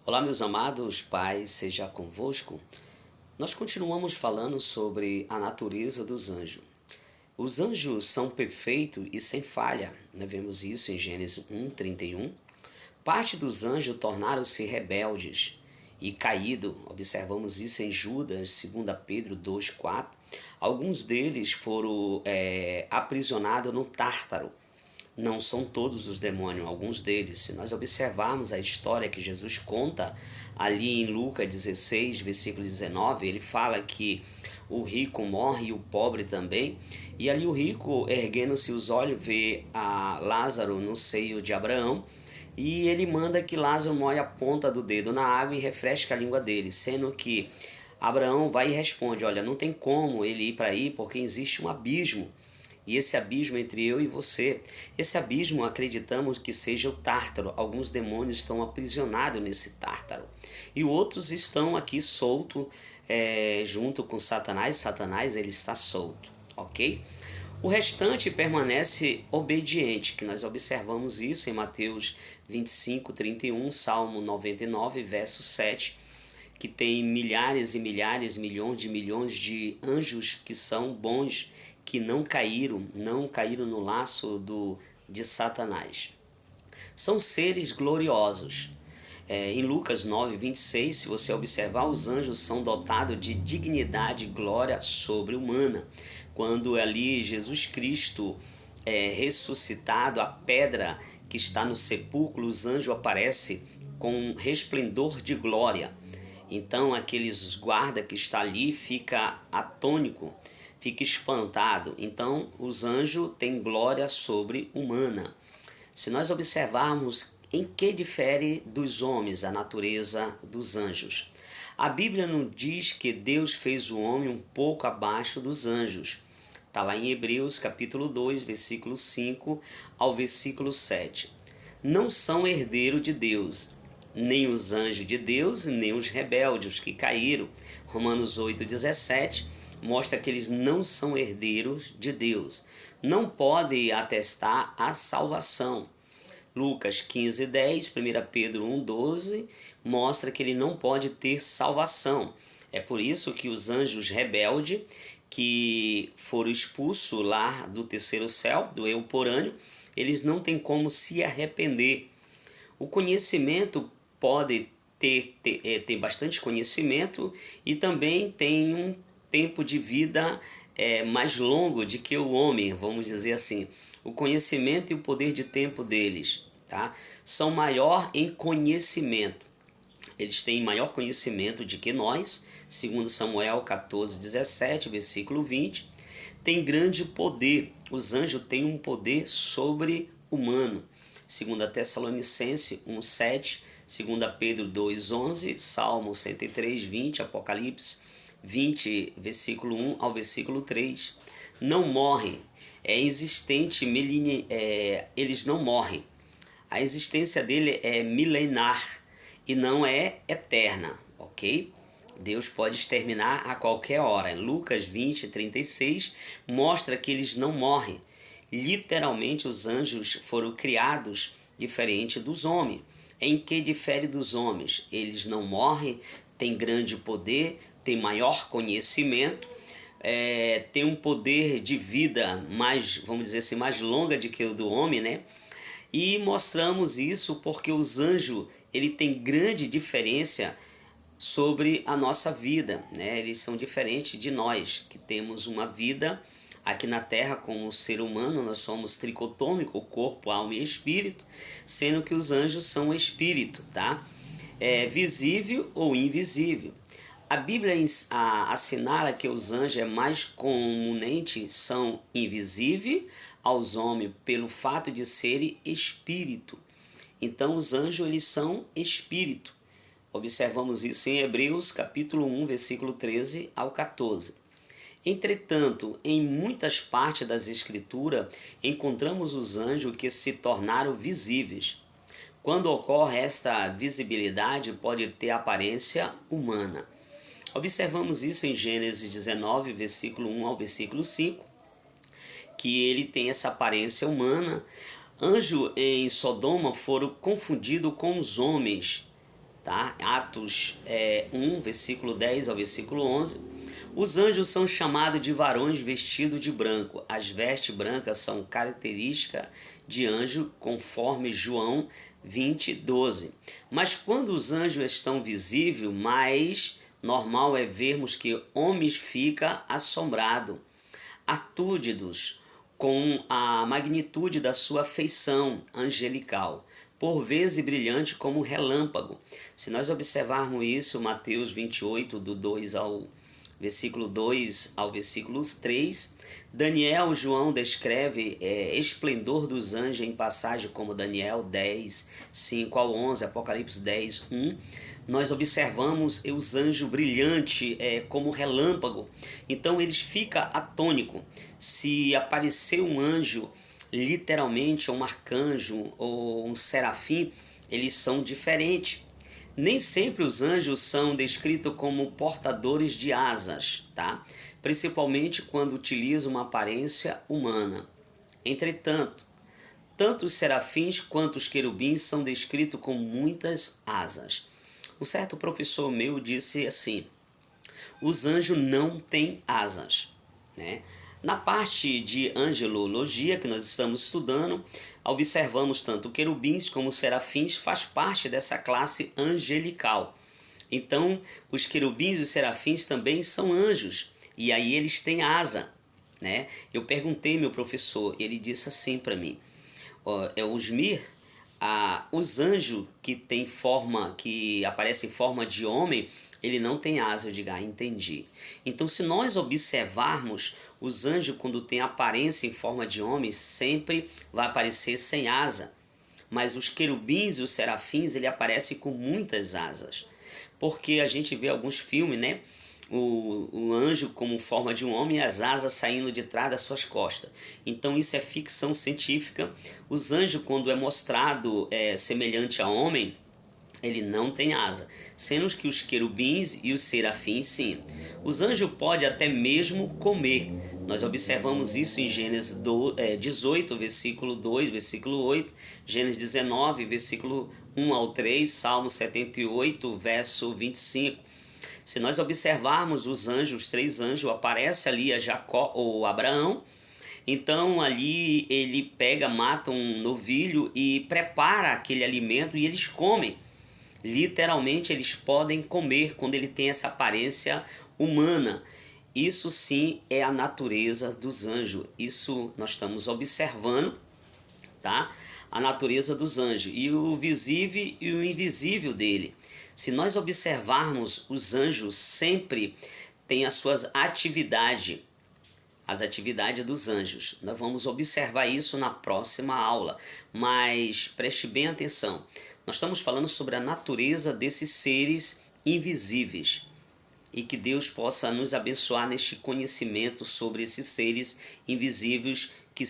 Olá, meus amados, paz seja convosco. Nós continuamos falando sobre a natureza dos anjos. Os anjos são perfeitos e sem falha. Nós vemos isso em Gênesis 1:31. Parte dos anjos tornaram-se rebeldes e caído. Observamos isso em Judas, 2 Pedro 2:4. Alguns deles foram aprisionados no Tártaro. Não são todos os demônios, alguns deles. Se nós observarmos a história que Jesus conta ali em Lucas 16, versículo 19, ele fala que o rico morre e o pobre também. E ali o rico, erguendo-se os olhos, vê a Lázaro no seio de Abraão. E ele manda que Lázaro molhe a ponta do dedo na água e refresque a língua dele, sendo que Abraão vai e responde: olha, não tem como ele ir para aí porque existe um abismo. E esse abismo entre eu e você, esse abismo acreditamos que seja o Tártaro. Alguns demônios estão aprisionados nesse Tártaro. E outros estão aqui soltos junto com Satanás. Satanás ele está solto, ok? O restante permanece obediente, que nós observamos isso em Mateus 25:31, Salmo 99, verso 7, que tem milhares e milhares, milhões de anjos que são bons, que não caíram no laço de Satanás. São seres gloriosos. Em Lucas 9:26, se você observar, os anjos são dotados de dignidade e glória sobre-humana. Quando ali Jesus Cristo é ressuscitado, a pedra que está no sepulcro, os anjos aparecem com um resplendor de glória. Então aqueles guarda que está ali fica atônico, fica espantado. Então os anjos têm glória sobre-humana. Se nós observarmos em que difere dos homens a natureza dos anjos, a Bíblia nos diz que Deus fez o homem um pouco abaixo dos anjos. Está lá em Hebreus capítulo 2, versículo 5 ao versículo 7. Não são herdeiros de Deus, nem os anjos de Deus, nem os rebeldes, os que caíram. Romanos 8:17 mostra que eles não são herdeiros de Deus. Não podem atestar a salvação. Lucas 15:10, 1 Pedro 1:12 mostra que ele não pode ter salvação. É por isso que os anjos rebeldes, que foram expulsos lá do terceiro céu, do euporâneo, eles não têm como se arrepender. O conhecimento pode ter bastante conhecimento e também tem um tempo de vida mais longo do que o homem, vamos dizer assim. O conhecimento e o poder de tempo deles, tá? São maior em conhecimento. Eles têm maior conhecimento do que nós, segundo Samuel 14:17, versículo 20. Tem grande poder. Os anjos têm um poder sobre-humano. 2 Tessalonicenses 1:7, 2 Pedro 2:11, Salmo 103:20, Apocalipse 20, versículo 1 ao versículo 3. Não morrem. É existente, eles não morrem. A existência dele é milenar e não é eterna, ok? Deus pode exterminar a qualquer hora. Lucas 20:36 mostra que eles não morrem. Literalmente, os anjos foram criados diferente dos homens. Em que difere dos homens? Eles não morrem, têm grande poder, têm maior conhecimento, têm um poder de vida mais, vamos dizer assim, mais longa do que o do homem, né? E mostramos isso porque os anjos ele tem grande diferença sobre a nossa vida, né? Eles são diferentes de nós, que temos uma vida aqui na Terra como ser humano. Nós somos tricotômico, corpo, alma e espírito, sendo que os anjos são espírito, tá? Visível ou invisível. A Bíblia assinala que os anjos mais comumente são invisíveis aos homens pelo fato de serem espírito. Então os anjos eles são espírito. Observamos isso em Hebreus capítulo 1, versículo 13 ao 14. Entretanto, em muitas partes das Escrituras, encontramos os anjos que se tornaram visíveis. Quando ocorre esta visibilidade, pode ter aparência humana. Observamos isso em Gênesis 19, versículo 1 ao versículo 5, que ele tem essa aparência humana. Anjos em Sodoma foram confundidos com os homens tá? Atos 1, versículo 10 ao versículo 11. Os anjos são chamados de varões vestidos de branco. As vestes brancas são característica de anjo, conforme João 20, 12. Mas quando os anjos estão visíveis, mais normal é vermos que homens ficam assombrados, atúdidos, com a magnitude da sua feição angelical, por vezes brilhante como um relâmpago. Se nós observarmos isso, Mateus 28, do 2 ao versículo 2 ao versículo 3, Daniel, João descreve esplendor dos anjos em passagem como Daniel 10, 5 ao 11, Apocalipse 10, 1. Nós observamos os anjos brilhantes como relâmpago, então eles ficam atônicos. Se aparecer um anjo, literalmente um arcanjo ou um serafim, eles são diferentes. Nem sempre os anjos são descritos como portadores de asas, tá? Principalmente quando utilizam uma aparência humana. Entretanto, tanto os serafins quanto os querubins são descritos com muitas asas. Um certo professor meu disse assim: os anjos não têm asas, né? Na parte de angelologia que nós estamos estudando, observamos tanto querubins como serafins faz parte dessa classe angelical. Então, os querubins e os serafins também são anjos, e aí eles têm asa, né? Eu perguntei meu professor, ele disse assim para mim: Osmir, os anjos que tem forma, que aparecem em forma de homem, ele não tem asa. Eu digo, entendi. Então, se nós observarmos, os anjos, quando tem aparência em forma de homem, sempre vai aparecer sem asa. Mas os querubins e os serafins, ele aparece com muitas asas. Porque a gente vê alguns filmes, né? O anjo como forma de um homem e as asas saindo de trás das suas costas. Então isso é ficção científica. Os anjos, quando é mostrado semelhante a homem, ele não tem asa, sendo que os querubins e os serafins sim. Os anjos podem até mesmo comer. Nós observamos isso em Gênesis 18, versículo 2, versículo 8, Gênesis 19, versículo 1 ao 3, Salmo 78, verso 25. Se nós observarmos os anjos, os três anjos, aparece ali a Jacó ou Abraão. Então ali ele pega, mata um novilho e prepara aquele alimento e eles comem. Literalmente eles podem comer quando ele tem essa aparência humana. Isso sim é a natureza dos anjos. Isso nós estamos observando, tá? A natureza dos anjos e o visível e o invisível dele. Se nós observarmos, os anjos sempre têm as suas atividades, as atividades dos anjos. Nós vamos observar isso na próxima aula, mas preste bem atenção. Nós estamos falando sobre a natureza desses seres invisíveis e que Deus possa nos abençoar neste conhecimento sobre esses seres invisíveis que